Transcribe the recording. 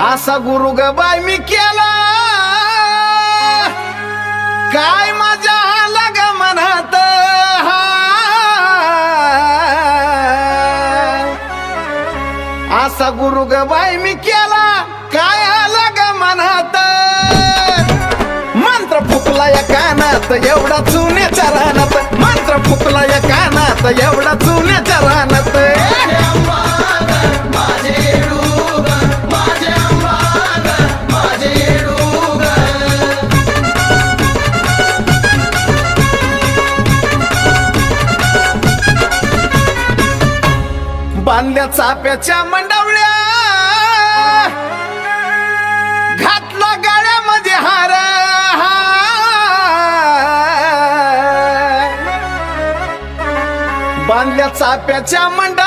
असा गुरु ग बाय मी केला काय माझ्या आला ग मनात असा गुरु ग बाय मी केला काय आला ग मनात मंत्र फुकला या कानात एवढा चुन्याच्या रानात मंत्र फुकला या कानात एवढा चुन्याच्या रानात बांधल्या चाप्याच्या मंडवल्या घातला गाड्यामध्ये हार बांधल्या चाप्याच्या मंडवल्या